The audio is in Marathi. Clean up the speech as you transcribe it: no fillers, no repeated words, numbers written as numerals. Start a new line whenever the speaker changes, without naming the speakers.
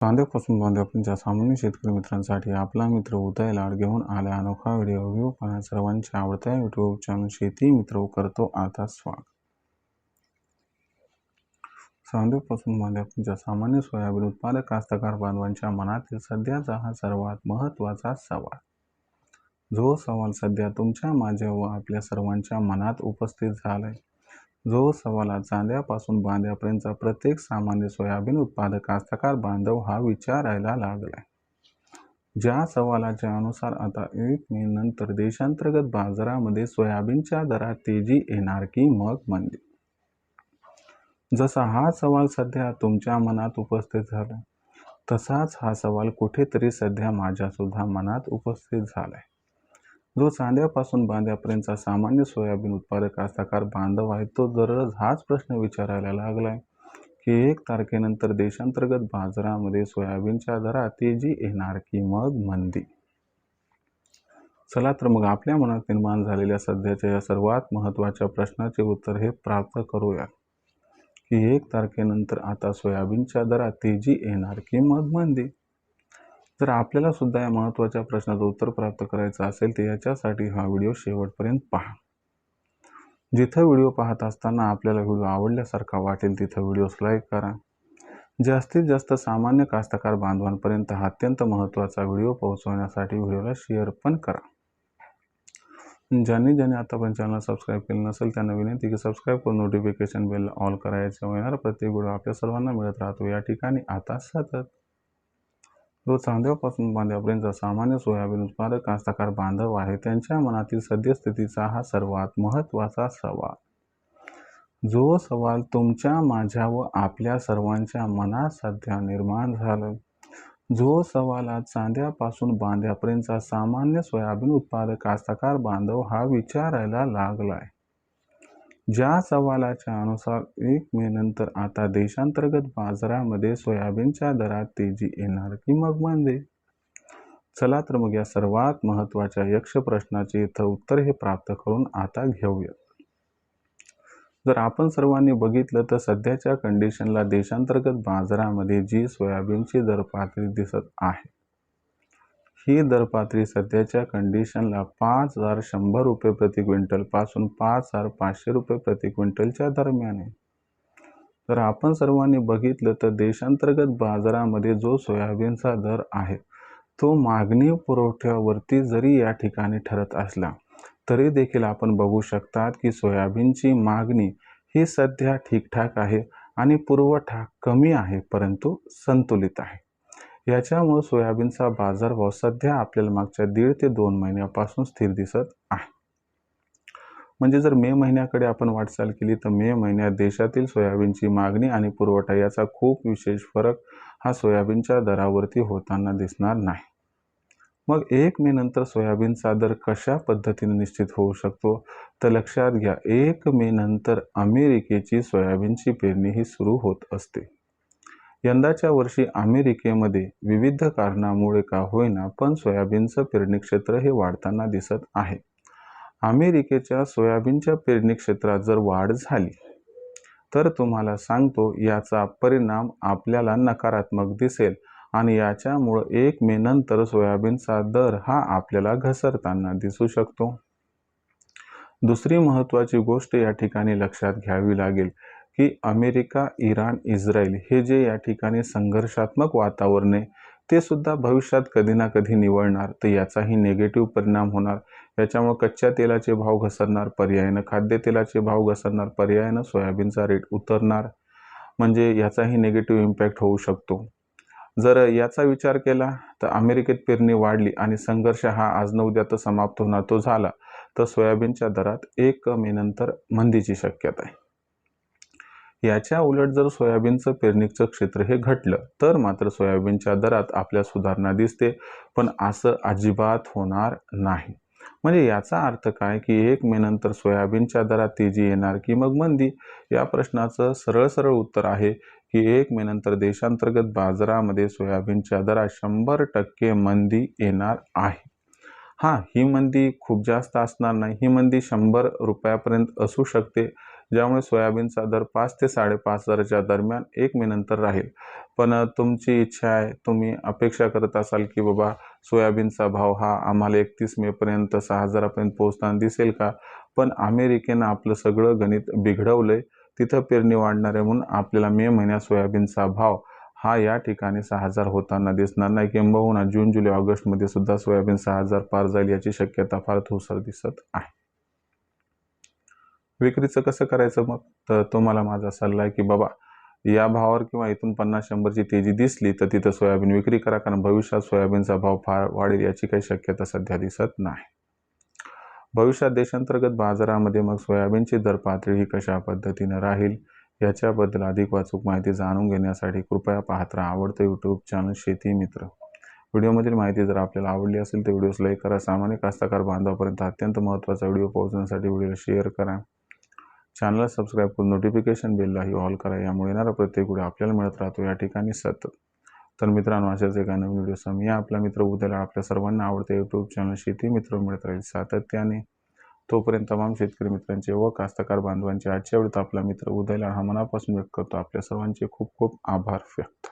कांद्यापासून बांध्यापर्यंतच्या सामान्य शेतकरी मित्रांसाठी आपला मित्र उदय लाड घेऊन आला अनोखा व्हिडिओ पाहण्यास सर्वांच्या आवडत्या यूट्यूब चॅनल शेती मित्र करतो आता स्वागत। कांद्यापासून बांध्यापर्यंतच्या सामान्य सोयाबीन उत्पादक कास्तकार बांधवांच्या मनातील सध्याचा हा सर्वात महत्त्वाचा सवाल, जो सवाल सध्या तुमच्या माझ्या व आपल्या सर्वांच्या मनात उपस्थित झालाय। जो सवाल चांद्यापासून बांध्यापर्यंतचा प्रत्येक सामान्य सोयाबीन उत्पादक कास्तकार बांधव हा विचारायला लागलाय। ज्या सवालाच्या अनुसार आता 1 मे नंतर देशांतर्गत बाजारामध्ये सोयाबीनच्या दरात तेजी येणार की मग मंदी। जसा हा सवाल सध्या तुमच्या मनात उपस्थित झाला, तसाच हा सवाल कुठेतरी सध्या माझ्या सुद्धा मनात उपस्थित झालाय। जो चांद्यापासून बांध्यापर्यंतचा सामान्य सोयाबीन उत्पादक कास्तकार बांधव आहे, तो दररोज हाच प्रश्न विचारायला लागलाय की 1 तारखेनंतर देशांतर्गत बाजारामध्ये सोयाबीनच्या दरात तेजी येणार की मग मंदी। चला तर मग आपल्या मनात निर्माण झालेल्या सध्याच्या या सर्वात महत्त्वाच्या प्रश्नाचे उत्तर हे प्राप्त करूया की 1 तारखेनंतर आता सोयाबीनच्या दरात तेजी येणार की मग मंदी। जर आपल्याला सुद्धा या महत्त्वाच्या प्रश्नाचं उत्तर प्राप्त करायचं असेल तर याच्यासाठी हा व्हिडिओ शेवटपर्यंत पहा। जिथं व्हिडिओ पाहत असताना आपल्याला व्हिडिओ आवडल्यासारखा वाटेल तिथं व्हिडिओस लाईक करा। जास्तीत जास्त सामान्य कास्तकार बांधवांपर्यंत हा अत्यंत महत्त्वाचा व्हिडिओ पोहोचवण्यासाठी व्हिडिओला शेअर पण करा। ज्यांनी आतापर्यंत चॅनल सबस्क्राईब केलं नसेल त्यांना विनंती की सबस्क्राईब करून नोटिफिकेशन बेल ऑल करायचं, येणारा प्रत्येक व्हिडिओ आपल्या सर्वांना मिळत राहतो। या ठिकाणी आता सतत जो चांद्यापासून बांध्यापर्यंतचा सामान्य सोयाबीन उत्पादक कास्तकार बांधव आहे, त्यांच्या मनातील सद्यस्थितीचा हा सर्वात महत्त्वाचा सवाल, जो सवाल तुमच्या माझ्या व आपल्या सर्वांच्या मनात सध्या निर्माण झाला। जो सवाल आज चांद्यापासून बांध्यापर्यंतचा सामान्य सोयाबीन उत्पादक कास्तकार बांधव हा विचारायला लागलाय। ज्या सवालाच्या अनुसार 1 मे नंतर आता देशांतर्गत बाजारामध्ये सोयाबीनच्या दरात तेजी येणार की मग मंदी। चला तर मग या सर्वात महत्त्वाच्या यक्ष प्रश्नाचे इथं उत्तर हे प्राप्त करून आता घेऊया। जर आपण सर्वांनी बघितलं तर सध्याच्या कंडिशनला देशांतर्गत बाजारामध्ये जी सोयाबीनची दर पातळी दिसत आहे, ही दर पातळी सध्याच्या कंडिशनला 5100 रुपये प्रति क्विंटल पासून 5500 रुपये प्रति क्विंटलच्या दरम्यान आहे। तर आपण सर्वांनी बघितलं तर देशांतर्गत बाजारामध्ये जो सोयाबीनचा दर आहे, तो मागणी पुरवठ्यावरती जरी या ठिकाणी ठरत असला तरी देखील आपण बघू शकतात की सोयाबीनची मागणी ही सध्या ठीकठाक आहे आणि पुरवठा कमी आहे परंतु संतुलित आहे। याच्यामुळे सोयाबीनचा बाजारभाव सध्या आपल्याला मागच्या 1.5 ते 2 महिन्यापासून स्थिर दिसत आहे। म्हणजे जर मे महिन्याकडे आपण वाटचाल केली तर मे महिन्यात देशातील सोयाबीनची मागणी आणि पुरवठा याचा खूप विशेष फरक हा सोयाबीनच्या दरावरती होताना दिसणार नाही। मग 1 मे नंतर सोयाबीनचा दर कशा पद्धतीने निश्चित होऊ शकतो, तर लक्षात घ्या 1 मे नंतर अमेरिकेची सोयाबीनची पेरणी ही सुरू होत असते। यंदाच्या वर्षी अमेरिकेमध्ये विविध कारणामुळे का होईना पण सोयाबीनचं पेरणी क्षेत्र हे वाढताना दिसत आहे। अमेरिकेच्या सोयाबीनच्या पेरणी क्षेत्रात जर वाढ झाली तर तुम्हाला सांगतो याचा परिणाम आपल्याला नकारात्मक दिसेल आणि याच्यामुळे 1 मे नंतर सोयाबीनचा दर हा आपल्याला घसरताना दिसू शकतो। दुसरी महत्त्वाची गोष्ट या ठिकाणी लक्षात घ्यावी लागेल की अमेरिका, इराण, इस्रायल हे जे या ठिकाणी संघर्षात्मक वातावरण आहे, ते सुद्धा भविष्यात कधी ना कधी निवळणार, तर याचाही निगेटिव्ह परिणाम होणार। याच्यामुळे कच्च्या तेलाचे भाव घसरणार, पर्यायानं खाद्यतेलाचे भाव घसरणार, पर्यायानं सोयाबीनचा रेट उतरणार, म्हणजे याचाही निगेटिव्ह इम्पॅक्ट होऊ शकतो। जर याचा विचार केला तर अमेरिकेत पेरणी वाढली आणि संघर्ष हा आज न उद्या तर समाप्त होणार, तो झाला तर सोयाबीनच्या दरात 1 मे नंतर मंदीची शक्यता आहे। याच्या उलट जर सोयाबीनचं पेरणीचं क्षेत्र हे घटलं तर मात्र सोयाबीनच्या दरात आपल्या सुधारणा दिसते, पण असं अजिबात होणार नाही। म्हणजे याचा अर्थ काय की 1 मे नंतर सोयाबीनच्या दरात तेजी येणार की मग मंदी। या प्रश्नाचं सरळ उत्तर आहे की 1 मे नंतर देशांतर्गत बाजारामध्ये सोयाबीनच्या दरात 100% मंदी येणार आहे। ही मंदी खूप जास्त असणार नाही, ही मंदी 100 रुपयापर्यंत असू शकते। ज्यामुळे सोयाबीनचा दर 5 ते 5,500च्या दरम्यान 1 मे नंतर राहील. पण तुमची इच्छा आहे, तुम्ही अपेक्षा करत असाल की बाबा सोयाबीनचा भाव हा आम्हाला 31 मेपर्यंत 6,000पर्यंत पोहोचताना दिसेल का? पण अमेरिकेनं आपलं सगळं गणित बिघडवलंय. तिथं पेरणी वाढणार आहे म्हणून आपल्याला मे महिन्यात सोयाबीनचा भाव हा या ठिकाणी 6,000 होताना दिसणार नाही. किंबहुना जून, जुलै, ऑगस्टमध्ये सुद्धा सोयाबीन 6,000 पार जाईल याची शक्यता फार धूसर दिसत आहे. विक्रीचं कसं करायचं मग? तर तुम्हाला माझा सल्ला आहे की बाबा या भावावर किंवा इथून 50-100ची तेजी दिसली तर तिथं सोयाबीन विक्री करा, कारण भविष्यात सोयाबीनचा भाव फार वाढेल याची काही शक्यता सध्या दिसत नाही. भविष्यात देशांतर्गत बाजारामध्ये मग सोयाबीनची दर पातळी ही कशा पद्धतीने राहील याच्याबद्दल अधिक अचूक माहिती जाणून घेण्यासाठी कृपया पाहत राहा आवडतं यूट्यूब चॅनल शेती मित्र. व्हिडिओमधील माहिती जर आपल्याला आवडली असेल तर व्हिडिओस लाईक करा. सामान्य कास्तकार बांधवापर्यंत अत्यंत महत्त्वाचा व्हिडिओ पोहोचण्यासाठी व्हिडिओला शेअर करा. चॅनलला सबस्क्राईब करून नोटिफिकेशन बेललाही ऑल करा. यामुळे येणारा प्रत्येक व्हिडिओ आपल्याला मिळत राहतो या ठिकाणी सतत. तर मित्रांनो, अशाच एका नवीन व्हिडिओसह मी आपला मित्र उद्याला आपल्या सर्वांना आवडते यूट्यूब चॅनल शेती मित्र मिळत राहील सातत्याने. तोपर्यंत तमाम शेतकरी मित्रांचे व कास्तकार बांधवांचे आजच्या वेळेत आपला मित्र उदयला हा मनापासून व्यक्त करतो. आपल्या सर्वांचे खूप खूप आभार व्यक्त.